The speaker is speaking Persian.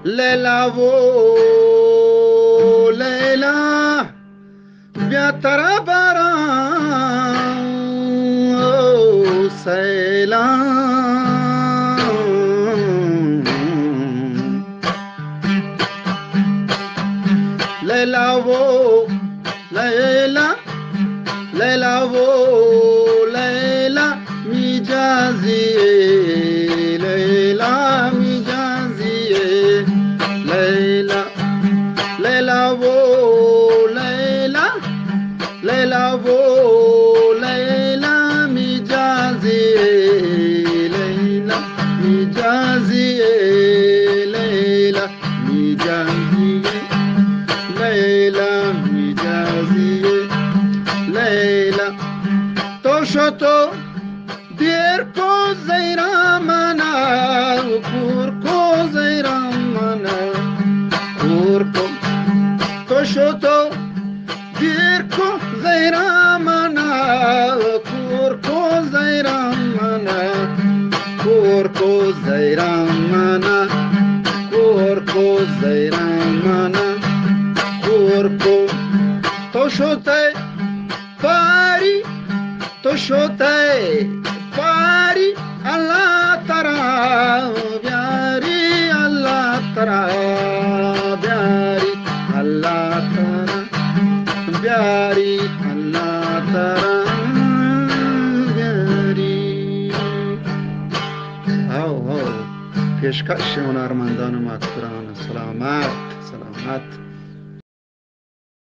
لیلا وہ لیلا بیا ترا باران سیلان لیلا وہ لیلا لیلا وہ لیلا میجازی لیلا میجازی لیلا لیلا وہ لیلا لیلا وہ لیلا میجازی لیلا میجازی لیلا میجازی لیلا میجازی لیلا تو شو دیر کو زیرامنا کور کو زیرامنا کور کو تو شو دیر کو زیرامنا کور کو زیرامنا کور کو زیرامنا کور کو زیرامنا کور کو تو شوتے پاری تو شوتے پاری اللہ ترا بیاری اللہ ترا بیاری اللہ ترا بیاری اللہ ترا بیاری هاو پیشکش هنرمندان محترم سلامت سلامت